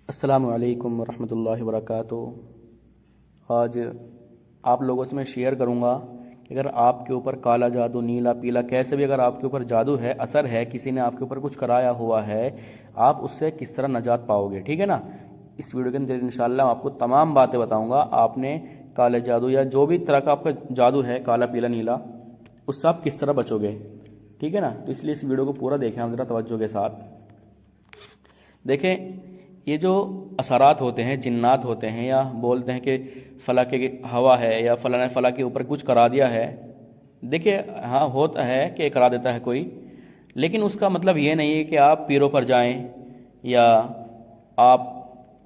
السلام علیکم ورحمۃ اللہ وبرکاتہ۔ آج آپ لوگوں سے میں شیئر کروں گا کہ اگر آپ کے اوپر کالا جادو، نیلا پیلا، کیسے بھی اگر آپ کے اوپر جادو ہے، اثر ہے، کسی نے آپ کے اوپر کچھ کرایا ہوا ہے، آپ اس سے کس طرح نجات پاؤ گے، ٹھیک ہے نا۔ اس ویڈیو کے اندر انشاءاللہ آپ کو تمام باتیں بتاؤں گا۔ آپ نے کالے جادو یا جو بھی طرح کا آپ کا جادو ہے، کالا پیلا نیلا، اس سے آپ کس طرح بچو گے، ٹھیک ہے نا۔ تو اس لیے اس ویڈیو کو پورا دیکھیں آپ ذرا توجہ کے ساتھ۔ دیکھیں، یہ جو اثرات ہوتے ہیں، جنات ہوتے ہیں، یا بولتے ہیں کہ فلاں کی ہوا ہے یا فلاں نے فلاں کے اوپر کچھ کرا دیا ہے۔ دیکھیں، ہاں ہوتا ہے کہ کرا دیتا ہے کوئی، لیکن اس کا مطلب یہ نہیں ہے کہ آپ پیروں پر جائیں یا آپ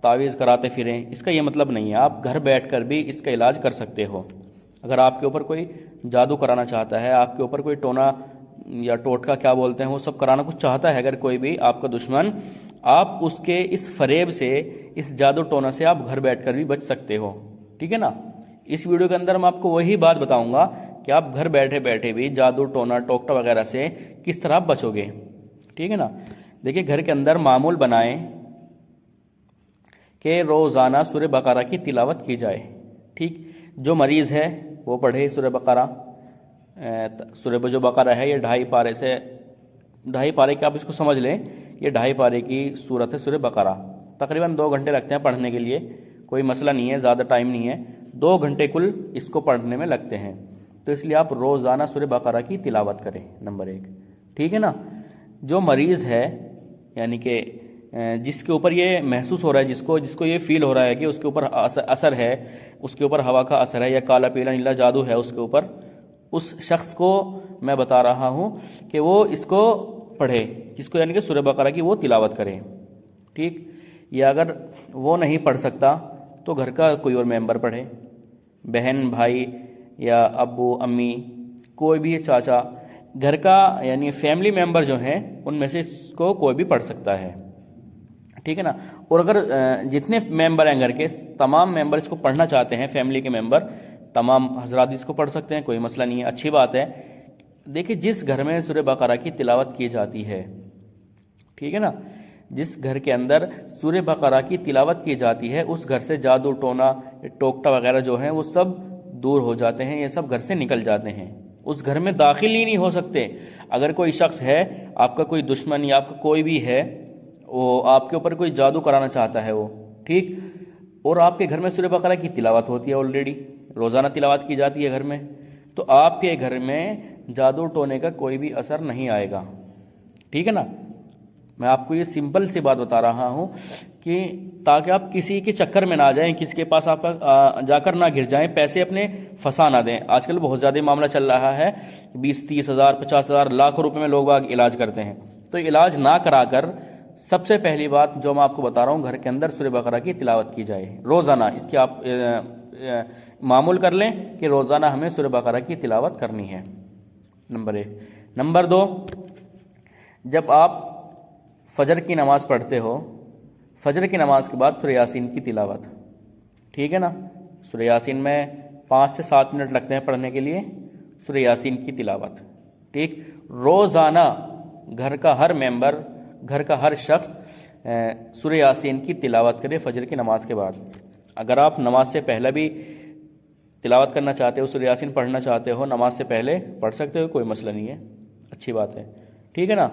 تعویذ کراتے پھریں۔ اس کا یہ مطلب نہیں ہے۔ آپ گھر بیٹھ کر بھی اس کا علاج کر سکتے ہو۔ اگر آپ کے اوپر کوئی جادو کرانا چاہتا ہے، آپ کے اوپر کوئی ٹونا یا ٹوٹکا کیا بولتے ہیں وہ سب کرانا کچھ چاہتا ہے، اگر کوئی بھی آپ کا دشمن، آپ اس کے اس فریب سے، اس جادو ٹونا سے آپ گھر بیٹھ کر بھی بچ سکتے ہو، ٹھیک ہے نا۔ اس ویڈیو کے اندر میں آپ کو وہی بات بتاؤں گا کہ آپ گھر بیٹھے بیٹھے بھی جادو ٹونا ٹوکٹا وغیرہ سے کس طرح آپ بچو گے، ٹھیک ہے نا۔ دیکھیں، گھر کے اندر معمول بنائیں کہ روزانہ سورہ بقرہ کی تلاوت کی جائے، ٹھیک۔ جو مریض ہے وہ پڑھے سورہ بقرہ۔ سورہ جو بقرہ ہے یہ 2.5 پارے سے، 2.5 پارے کے آپ اس کو سمجھ لیں، یہ 2.5 پارے کی صورت ہے سورہ بقرہ۔ تقریباً 2 گھنٹے لگتے ہیں پڑھنے کے لیے، کوئی مسئلہ نہیں ہے، زیادہ ٹائم نہیں ہے، 2 گھنٹے کل اس کو پڑھنے میں لگتے ہیں۔ تو اس لیے آپ روزانہ سورہ بقرہ کی تلاوت کریں، نمبر 1، ٹھیک ہے نا۔ جو مریض ہے، یعنی کہ جس کے اوپر یہ محسوس ہو رہا ہے، جس کو یہ فیل ہو رہا ہے کہ اس کے اوپر اثر ہے، اس کے اوپر ہوا کا اثر ہے یا کالا پیلا نیلا جادو ہے اس کے اوپر، اس شخص کو میں بتا رہا ہوں کہ وہ اس کو پڑھے، جس کو یعنی کہ سورہ بقرہ کی وہ تلاوت کرے، ٹھیک۔ یا اگر وہ نہیں پڑھ سکتا تو گھر کا کوئی اور ممبر پڑھے، بہن، بھائی یا ابو، امی، کوئی بھی چاچا، گھر کا یعنی فیملی ممبر جو ہیں ان میں سے اس کو کوئی بھی پڑھ سکتا ہے، ٹھیک ہے نا۔ اور اگر جتنے ممبر ہیں گھر کے تمام ممبر اس کو پڑھنا چاہتے ہیں، فیملی کے ممبر تمام حضرات اس کو پڑھ سکتے ہیں، کوئی مسئلہ نہیں ہے، اچھی بات ہے۔ دیکھیں، جس گھر میں سورہ بقرہ کی تلاوت کی جاتی ہے، ٹھیک ہے نا، جس گھر کے اندر سورہ بقرہ کی تلاوت کی جاتی ہے، اس گھر سے جادو ٹونا ٹوکٹا وغیرہ جو ہیں وہ سب دور ہو جاتے ہیں، یہ سب گھر سے نکل جاتے ہیں، اس گھر میں داخل ہی نہیں ہو سکتے۔ اگر کوئی شخص ہے، آپ کا کوئی دشمن یا آپ کا کوئی بھی ہے، وہ آپ کے اوپر کوئی جادو کرانا چاہتا ہے، وہ ٹھیک، اور آپ کے گھر میں سورہ بقرہ کی تلاوت ہوتی ہے، آلریڈی روزانہ تلاوت کی جاتی ہے گھر میں، تو آپ کے گھر میں جادو ٹونے کا کوئی بھی اثر نہیں آئے گا، ٹھیک ہے نا۔ میں آپ کو یہ سمپل سی بات بتا رہا ہوں کہ تاکہ آپ کسی کے چکر میں نہ جائیں، کسی کے پاس آپ جا کر نہ گر جائیں، پیسے اپنے پھنسا نہ دیں۔ آج کل بہت زیادہ معاملہ چل رہا ہے، 20-30 ہزار 50 ہزار لاکھوں روپے میں لوگ علاج کرتے ہیں، تو علاج نہ کرا کر سب سے پہلی بات جو میں آپ کو بتا رہا ہوں، گھر کے اندر سورہ بقرہ کی تلاوت کی جائے روزانہ۔ اس کی آپ معمول کر لیں کہ روزانہ ہمیں سورہ بقرہ کی تلاوت کرنی ہے، نمبر 1۔ نمبر 2، جب آپ فجر کی نماز پڑھتے ہو، فجر کی نماز کے بعد سورہ یاسین کی تلاوت، ٹھیک ہے نا۔ سورہ یاسین میں 5 سے 7 منٹ لگتے ہیں پڑھنے کے لیے، سورہ یاسین کی تلاوت، ٹھیک۔ روزانہ گھر کا ہر ممبر، گھر کا ہر شخص سورہ یاسین کی تلاوت کرے فجر کی نماز کے بعد۔ اگر آپ نماز سے پہلے بھی تلاوت کرنا چاہتے ہو، سورہ یاسین پڑھنا چاہتے ہو، نماز سے پہلے پڑھ سکتے ہو، کوئی مسئلہ نہیں ہے، اچھی بات ہے، ٹھیک ہے نا۔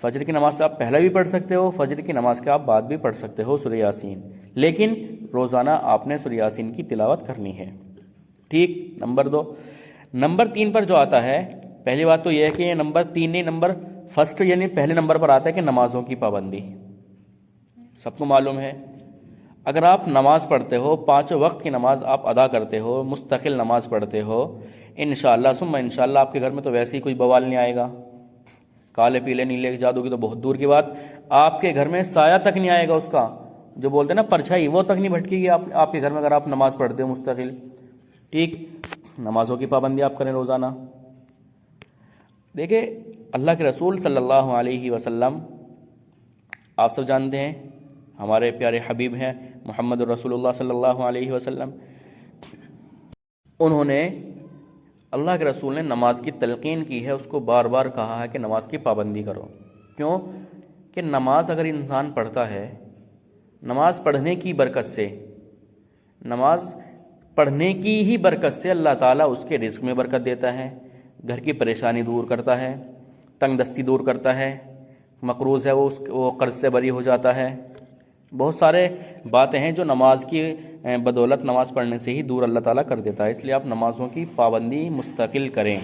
فجر کی نماز سے آپ پہلے بھی پڑھ سکتے ہو، فجر کی نماز کے آپ بعد بھی پڑھ سکتے ہو سورہ یاسین، لیکن روزانہ آپ نے سورہ یاسین کی تلاوت کرنی ہے، ٹھیک۔ نمبر 2۔ نمبر 3 پر جو آتا ہے، پہلی بات تو یہ ہے کہ یہ نمبر 3 نہیں، نمبر فرسٹ یعنی پہلے نمبر پر آتا ہے کہ نمازوں کی پابندی، سب کو معلوم ہے۔ اگر آپ نماز پڑھتے ہو، 5 وقت کی نماز آپ ادا کرتے ہو، مستقل نماز پڑھتے ہو، انشاءاللہ ثم انشاءاللہ آپ کے گھر میں تو ویسے ہی کوئی بوال نہیں آئے گا، کالے پیلے نیلے جادو کی تو بہت دور کی بات، آپ کے گھر میں سایہ تک نہیں آئے گا اس کا، جو بولتے ہیں نا پرچھائی، وہ تک نہیں بھٹکے گی آپ کے گھر میں اگر آپ نماز پڑھتے ہو مستقل، ٹھیک۔ نمازوں کی پابندی آپ کریں روزانہ۔ دیکھیں، اللہ کے رسول صلی اللہ علیہ وسلم، آپ سب جانتے ہیں، ہمارے پیارے حبیب ہیں محمد رسول اللہ صلی اللہ علیہ وسلم، انہوں نے، اللہ کے رسول نے نماز کی تلقین کی ہے، اس کو بار بار کہا ہے کہ نماز کی پابندی کرو۔ کیوں کہ نماز اگر انسان پڑھتا ہے نماز پڑھنے کی برکت سے، نماز پڑھنے کی ہی برکت سے اللہ تعالیٰ اس کے رزق میں برکت دیتا ہے، گھر کی پریشانی دور کرتا ہے، تنگ دستی دور کرتا ہے، مقروض ہے وہ قرض سے بری ہو جاتا ہے۔ بہت سارے باتیں ہیں جو نماز کی بدولت نماز پڑھنے سے ہی دور اللہ تعالیٰ کر دیتا ہے۔ اس لیے آپ نمازوں کی پابندی مستقل کریں،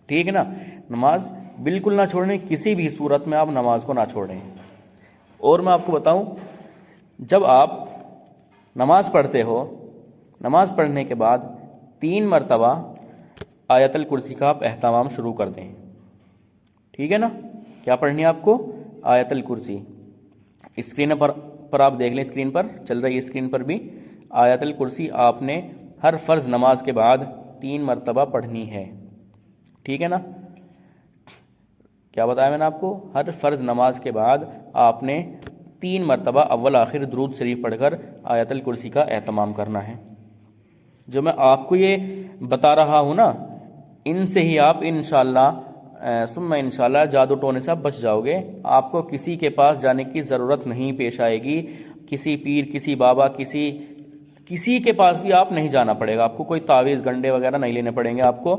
ٹھیک ہے نا، نماز بالکل نہ چھوڑیں، کسی بھی صورت میں آپ نماز کو نہ چھوڑیں۔ اور میں آپ کو بتاؤں، جب آپ نماز پڑھتے ہو، نماز پڑھنے کے بعد 3 مرتبہ آیت الکرسی کا آپ اہتمام شروع کر دیں، ٹھیک ہے نا۔ کیا پڑھنی ہے آپ کو؟ آیت الکرسی۔ اسکرین پر آپ دیکھ لیں، اسکرین پر چل رہی ہے، اسکرین پر بھی آیت الکرسی آپ نے ہر فرض نماز کے بعد 3 مرتبہ پڑھنی ہے، ٹھیک ہے نا۔ کیا بتایا میں نے آپ کو؟ ہر فرض نماز کے بعد آپ نے 3 مرتبہ اول آخر درود شریف پڑھ کر آیت الکرسی کا اہتمام کرنا ہے۔ جو میں آپ کو یہ بتا رہا ہوں نا، ان سے ہی آپ انشاءاللہ ثم انشاءاللہ جادو ٹونے سے آپ بچ جاؤ گے۔ آپ کو کسی کے پاس جانے کی ضرورت نہیں پیش آئے گی، کسی پیر، کسی بابا، کسی کے پاس بھی آپ نہیں جانا پڑے گا، آپ کو کوئی تعویذ گنڈے وغیرہ نہیں لینے پڑیں گے آپ کو۔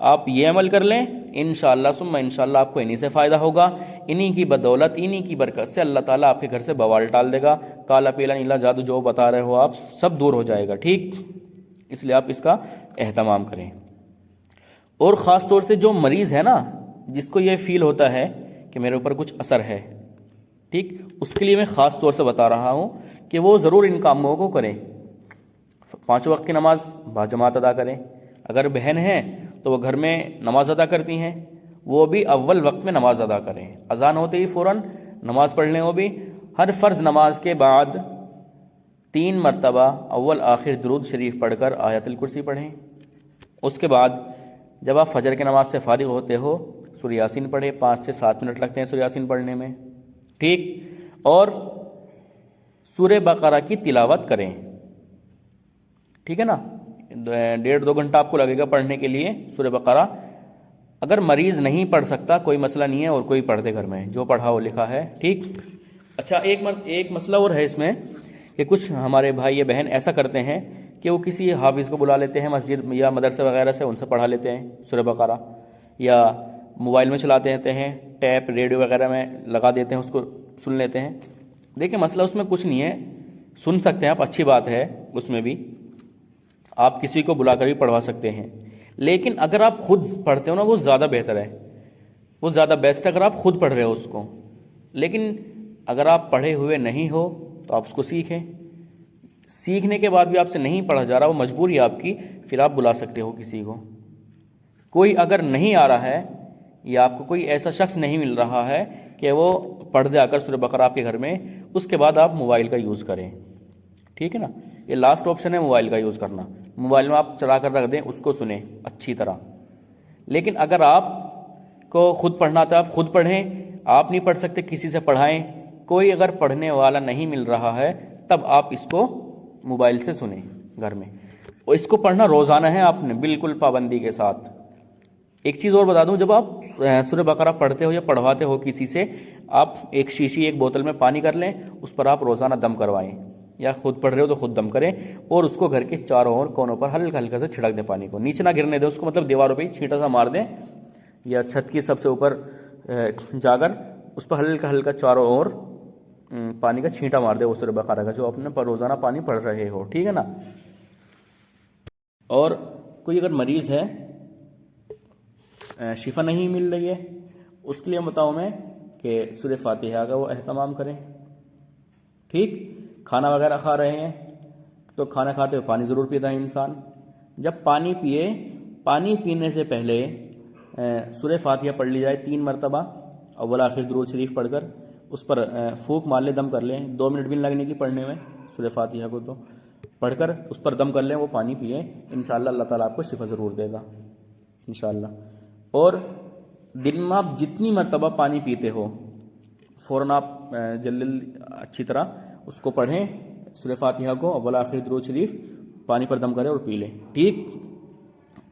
آپ یہ عمل کر لیں، انشاءاللہ ثم انشاءاللہ آپ کو انہی سے فائدہ ہوگا، انہی کی بدولت، انہی کی برکت سے اللہ تعالیٰ آپ کے گھر سے بوال ٹال دے گا، کالا پیلا نیلا جادو جو بتا رہے ہو آپ سب دور ہو جائے گا، ٹھیک۔ اس لیے آپ اس کا اہتمام کریں۔ اور خاص طور سے جو مریض ہے نا، جس کو یہ فیل ہوتا ہے کہ میرے اوپر کچھ اثر ہے، ٹھیک، اس کے لیے میں خاص طور سے بتا رہا ہوں کہ وہ ضرور ان کاموں کو کریں۔ 5 وقت کی نماز باجماعت ادا کریں۔ اگر بہن ہیں تو وہ گھر میں نماز ادا کرتی ہیں، وہ بھی اول وقت میں نماز ادا کریں، اذان ہوتے ہی فوراً نماز پڑھ لیں۔ وہ بھی ہر فرض نماز کے بعد 3 مرتبہ اول آخر درود شریف پڑھ کر آیت الکرسی پڑھیں۔ اس کے بعد جب آپ فجر کی نماز سے فارغ ہوتے ہو، سورہ یاسین پڑھیں، 5 سے 7 منٹ لگتے ہیں سورہ یاسین پڑھنے میں، ٹھیک، اور سورہ بقرہ کی تلاوت کریں، ٹھیک ہے نا۔ 1.5-2 گھنٹہ آپ کو لگے گا پڑھنے کے لیے سورہ بقرہ۔ اگر مریض نہیں پڑھ سکتا کوئی مسئلہ نہیں ہے، اور کوئی پڑھ دے گھر میں، جو پڑھا وہ لکھا ہے، ٹھیک۔ اچھا، ایک مسئلہ اور ہے اس میں کہ کچھ ہمارے بھائی یا بہن ایسا کرتے ہیں کہ وہ کسی حافظ کو بلا لیتے ہیں مسجد یا مدرسے وغیرہ سے، ان سے پڑھا لیتے ہیں سورہ بقرہ، یا موبائل میں چلاتے رہتے ہیں، ٹیپ ریڈیو وغیرہ میں لگا دیتے ہیں، اس کو سن لیتے ہیں۔ دیکھیں مسئلہ اس میں کچھ نہیں ہے، سن سکتے ہیں آپ، اچھی بات ہے، اس میں بھی آپ کسی کو بلا کر بھی پڑھوا سکتے ہیں، لیکن اگر آپ خود پڑھتے ہو نا، وہ زیادہ بہتر ہے، وہ زیادہ بیسٹ ہے اگر آپ خود پڑھ رہے ہو اس کو۔ لیکن اگر آپ پڑھے ہوئے نہیں ہو تو آپ اس کو سیکھیں، سیکھنے کے بعد بھی آپ سے نہیں پڑھا جا رہا، وہ مجبوری ہے آپ کی، پھر آپ بلا سکتے ہو کسی کو۔ کوئی اگر نہیں آ رہا ہے یا آپ کو کوئی ایسا شخص نہیں مل رہا ہے کہ وہ پڑھ دے آ کر سورہ بقرہ آپ کے گھر میں، اس کے بعد آپ موبائل کا یوز کریں، ٹھیک ہے نا۔ یہ لاسٹ آپشن ہے موبائل کا یوز کرنا، موبائل میں آپ چلا کر رکھ دیں، اس کو سنیں اچھی طرح۔ لیکن اگر آپ کو خود پڑھنا آتا ہے آپ خود پڑھیں، آپ نہیں پڑھ سکتے کسی سے پڑھائیں، کوئی اگر پڑھنے والا نہیں مل رہا ہے تب آپ اس کو موبائل سے سنیں گھر میں، اور اس کو پڑھنا روزانہ ہے آپ نے بالکل پابندی کے ساتھ۔ ایک چیز اور بتا دوں، جب آپ سورہ بقرہ پڑھتے ہو یا پڑھواتے ہو کسی سے، آپ ایک شیشی ایک بوتل میں پانی کر لیں، اس پر آپ روزانہ دم کروائیں، یا خود پڑھ رہے ہو تو خود دم کریں، اور اس کو گھر کے چاروں اور کونوں پر ہلکا ہلکا سے چھڑک دیں، پانی کو نیچے نہ گرنے دیں اس کو، مطلب دیواروں پہ چھینٹا سا مار دیں، یا چھت کی سب سے اوپر جا کر اس پر ہلکا ہلکا چاروں اور پانی کا چھینٹا مار دے وہ سورہ بقرہ کا، جو اپنے پر روزانہ پانی پڑھ رہے ہو، ٹھیک ہے نا۔ اور کوئی اگر مریض ہے، شفا نہیں مل رہی ہے، اس کے لیے بتاؤں میں کہ سورہ فاتحہ کا وہ اہتمام کریں، ٹھیک۔ کھانا وغیرہ کھا رہے ہیں تو کھانا کھاتے ہوئے پانی ضرور پیتا ہے انسان، جب پانی پیے، پانی پینے سے پہلے سورہ فاتحہ پڑھ لی جائے 3 مرتبہ اول آخر درود شریف پڑھ کر، اس پر پھونک مار لیں، دم کر لیں، 2 منٹ بھی نہیں لگنے کی پڑھنے میں سورہ فاتحہ کو، تو پڑھ کر اس پر دم کر لیں، وہ پانی پئیں، انشاءاللہ اللہ تعالیٰ آپ کو شفا ضرور دے گا انشاءاللہ۔ اور دن میں آپ جتنی مرتبہ پانی پیتے ہو، فوراً آپ جلدی اچھی طرح اس کو پڑھیں، سورہ فاتحہ کو اول آخر درود شریف پانی پر دم کریں اور پی لیں، ٹھیک۔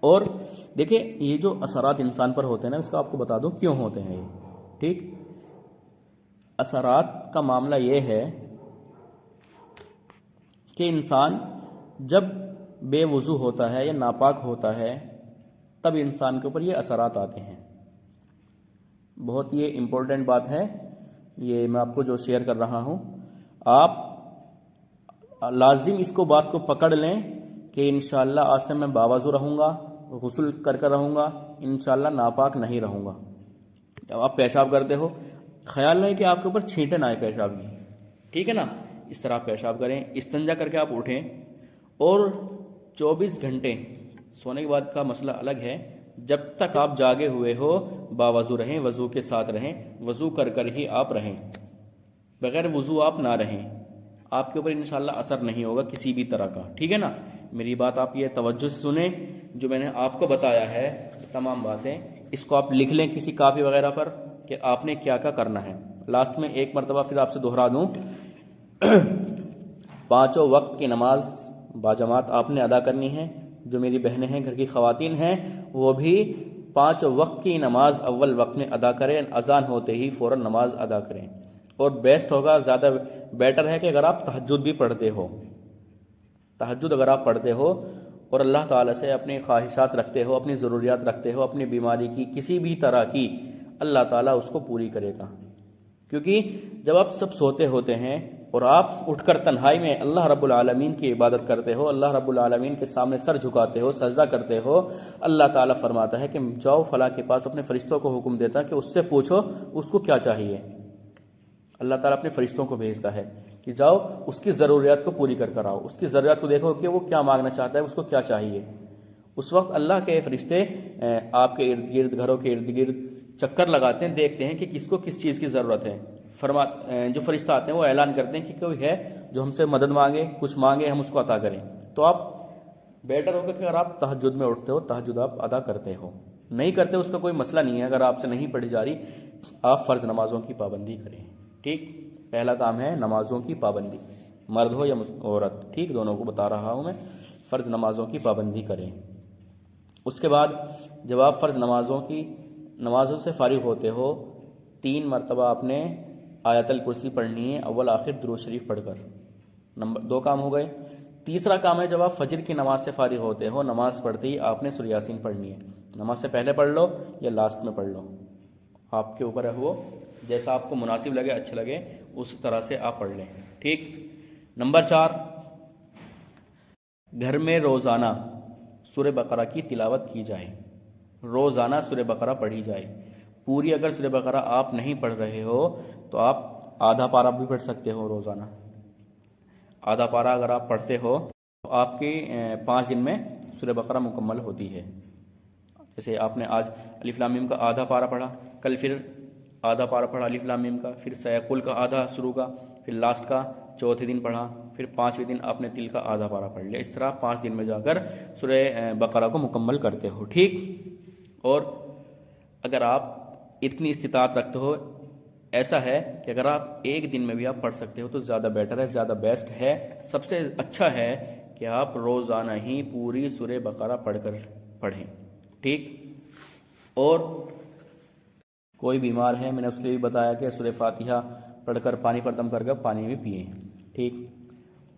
اور دیکھیں یہ جو اثرات انسان پر ہوتے ہیں نا، اس کا آپ کو بتا دوں کیوں ہوتے ہیں یہ، ٹھیک۔ اثرات کا معاملہ یہ ہے کہ انسان جب بے وضو ہوتا ہے یا ناپاک ہوتا ہے تب انسان کے اوپر یہ اثرات آتے ہیں. بہت یہ امپورٹنٹ بات ہے، یہ میں آپ کو جو شیئر کر رہا ہوں، آپ لازم اس کو بات کو پکڑ لیں کہ انشاءاللہ آج سے میں باوضو رہوں گا، غسل کر رہوں گا، انشاءاللہ ناپاک نہیں رہوں گا. جب آپ پیشاب کرتے ہو خیال رہے کہ آپ کے اوپر چھینٹے نہ آئے پیشاب کی، ٹھیک ہے نا، اس طرح آپ پیشاب کریں. استنجا کر کے آپ اٹھیں، اور 24 گھنٹے سونے کے بعد کا مسئلہ الگ ہے، جب تک آپ جاگے ہوئے ہو باوضو رہیں، وضو کے ساتھ رہیں، وضو کر ہی آپ رہیں، بغیر وضو آپ نہ رہیں. آپ کے اوپر انشاءاللہ اثر نہیں ہوگا کسی بھی طرح کا، ٹھیک ہے نا. میری بات آپ یہ توجہ سے سنیں، جو میں نے آپ کو بتایا ہے تمام باتیں اس کو آپ لکھ لیں کسی کاپی وغیرہ پر کہ آپ نے کیا کرنا ہے. لاسٹ میں ایک مرتبہ پھر آپ سے دہرا دوں، پانچوں وقت کی نماز باجماعت آپ نے ادا کرنی ہے. جو میری بہنیں ہیں، گھر کی خواتین ہیں، وہ بھی 5 وقت کی نماز اول وقت میں ادا کریں، اذان ہوتے ہی فوراً نماز ادا کریں. اور بیسٹ ہوگا، زیادہ بیٹر ہے کہ اگر آپ تہجد بھی پڑھتے ہو، تہجد اگر آپ پڑھتے ہو اور اللہ تعالیٰ سے اپنی خواہشات رکھتے ہو، اپنی ضروریات رکھتے ہو، اپنی بیماری کی کسی بھی طرح کی، اللہ تعالیٰ اس کو پوری کرے گا. کیونکہ جب آپ سب سوتے ہوتے ہیں اور آپ اٹھ کر تنہائی میں اللہ رب العالمین کی عبادت کرتے ہو، اللہ رب العالمین کے سامنے سر جھکاتے ہو، سجدہ کرتے ہو، اللہ تعالیٰ فرماتا ہے کہ جاؤ فلاں کے پاس، اپنے فرشتوں کو حکم دیتا ہے کہ اس سے پوچھو اس کو کیا چاہیے. اللہ تعالیٰ اپنے فرشتوں کو بھیجتا ہے کہ جاؤ اس کی ضروریات کو پوری کر آؤ، اس کی ضروریات کو دیکھو کہ وہ کیا مانگنا چاہتا ہے، اس کو کیا چاہیے. اس وقت اللہ کے فرشتے آپ کے ارد گرد، گھروں کے ارد گرد چکر لگاتے ہیں، دیکھتے ہیں کہ کس کو کس چیز کی ضرورت ہے. جو فرشتہ آتے ہیں وہ اعلان کرتے ہیں کہ کوئی ہے جو ہم سے مدد مانگے، کچھ مانگے، ہم اس کو عطا کریں. تو آپ بیٹر ہوگا کہ اگر آپ تہجد میں اٹھتے ہو، تہجد آپ ادا کرتے ہو. نہیں کرتے اس کا کوئی مسئلہ نہیں ہے، اگر آپ سے نہیں پڑھی جا رہی آپ فرض نمازوں کی پابندی کریں. ٹھیک، پہلا کام ہے نمازوں کی پابندی، مرد ہو یا عورت، ٹھیک، دونوں کو بتا رہا ہوں میں، فرض نمازوں کی پابندی کریں. اس کے بعد جب آپ فرض نمازوں سے فارغ ہوتے ہو، 3 مرتبہ آپ نے آیت الکرسی پڑھنی ہے، اول آخر درود شریف پڑھ کر. نمبر 2 کام ہو گئے. تیسرا کام ہے جب آپ فجر کی نماز سے فارغ ہوتے ہو، نماز پڑھتے ہی آپ نے سورہ یاسین پڑھنی ہے. نماز سے پہلے پڑھ لو یا لاسٹ میں پڑھ لو، آپ کے اوپر ہے، وہ جیسا آپ کو مناسب لگے، اچھا لگے اس طرح سے آپ پڑھ لیں. ٹھیک. نمبر 4، گھر میں روزانہ سورہ بقرہ کی تلاوت کی جائے، روزانہ سورہ بقرہ پڑھی جائے. پوری اگر سورہ بقرہ آپ نہیں پڑھ رہے ہو تو آپ آدھا پارہ بھی پڑھ سکتے ہو روزانہ. آدھا پارہ اگر آپ پڑھتے ہو تو آپ کے 5 دن میں سورہ بقرہ مکمل ہوتی ہے. جیسے آپ نے آج الف لام میم کا آدھا پارہ پڑھا، کل پھر آدھا پارہ پڑھا الف لام میم کا، پھر سیقل کا آدھا شروع کا، پھر لاسٹ کا چوتھے دن پڑھا، پھر 5ویں دن آپ نے تل کا آدھا پارہ پڑھ لیا. اس طرح 5 دن میں جا کر سورہ بقرہ کو مکمل کرتے ہو. ٹھیک. اور اگر آپ اتنی استطاعت رکھتے ہو، ایسا ہے کہ اگر آپ ایک دن میں بھی آپ پڑھ سکتے ہو تو زیادہ بیٹر ہے، زیادہ بیسٹ ہے، سب سے اچھا ہے کہ آپ روزانہ ہی پوری سورہ بقرہ پڑھ کر پڑھیں. ٹھیک. اور کوئی بیمار ہے، میں نے اس کے لیے بھی بتایا کہ سورہ فاتحہ پڑھ کر پانی پر دم کر پانی بھی پئیں. ٹھیک.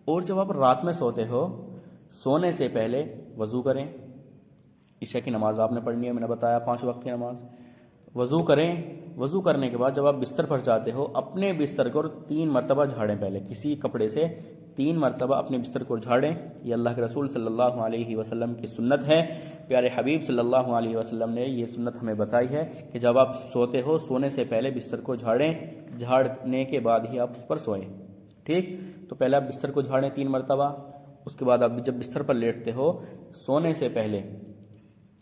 اور جب آپ رات میں سوتے ہو، سونے سے پہلے وضو کریں. عشاء کی نماز آپ نے پڑھنی ہے، میں نے بتایا 5 وقت کی نماز. وضو کریں. وضو کرنے کے بعد جب آپ بستر پر جاتے ہو، اپنے بستر کو 3 مرتبہ جھاڑیں. پہلے کسی کپڑے سے 3 مرتبہ اپنے بستر کو جھاڑیں. یہ اللہ کے رسول صلی اللہ علیہ وسلم کی سنت ہے. پیارے حبیب صلی اللہ علیہ وسلم نے یہ سنت ہمیں بتائی ہے کہ جب آپ سوتے ہو، سونے سے پہلے بستر کو جھاڑیں، جھاڑنے کے بعد ہی آپ اس پر سوئیں. ٹھیک. تو پہلے آپ بستر کو جھاڑیں 3 مرتبہ. اس کے بعد آپ جب بستر پر لیٹتے ہو، سونے سے پہلے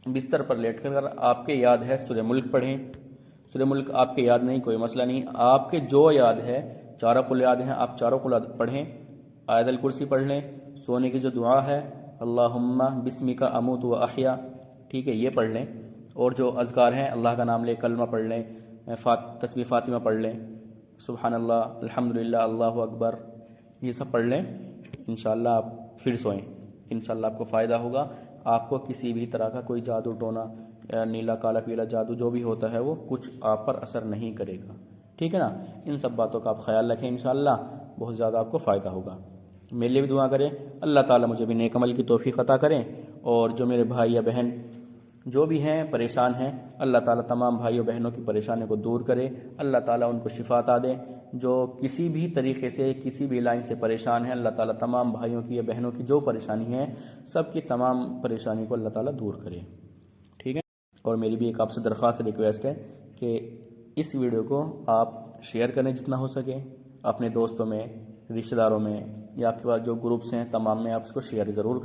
بستر پر لیٹ کر آپ کے یاد ہے سورہ ملک پڑھیں. سورہ ملک آپ کے یاد نہیں، کوئی مسئلہ نہیں، آپ کے جو یاد ہے، چاروں کل یاد ہیں، آپ چاروں کل پڑھیں. آیت الکرسی پڑھ لیں. سونے کی جو دعا ہے، اللہم بسمک اموت و احیا، ٹھیک ہے، یہ پڑھ لیں. اور جو اذکار ہیں، اللہ کا نام لے کلمہ پڑھ لیں، تسبیح فاطمہ پڑھ لیں، سبحان اللہ، الحمدللہ، اللہ اکبر، یہ سب پڑھ لیں. انشاءاللہ آپ پھر سوئیں. انشاءاللہ آپ کو فائدہ ہوگا. آپ کو کسی بھی طرح کا کوئی جادو ٹونا، نیلا کالا پیلا جادو جو بھی ہوتا ہے وہ کچھ آپ پر اثر نہیں کرے گا. ٹھیک ہے نا. ان سب باتوں کا آپ خیال رکھیں، انشاءاللہ بہت زیادہ آپ کو فائدہ ہوگا. میرے لیے بھی دعا کریں، اللہ تعالیٰ مجھے بھی نیک عمل کی توفیق عطا کریں، اور جو میرے بھائی یا بہن جو بھی ہیں پریشان ہیں، اللہ تعالیٰ تمام بھائیوں بہنوں کی پریشانی کو دور کرے، اللہ تعالیٰ ان کو شفا عطا دے۔ جو کسی بھی طریقے سے کسی بھی لائن سے پریشان ہیں، اللہ تعالیٰ تمام بھائیوں کی یا بہنوں کی جو پریشانی ہے سب کی تمام پریشانی کو اللہ تعالیٰ دور کرے، ٹھیک ہے۔ اور میری بھی ایک آپ سے درخواست ریکویسٹ ہے کہ اس ویڈیو کو آپ شیئر کریں جتنا ہو سکے، اپنے دوستوں میں، رشتہ داروں میں، یا آپ کے پاس جو گروپس ہیں تمام میں آپ اس کو شیئر ضرور کریں۔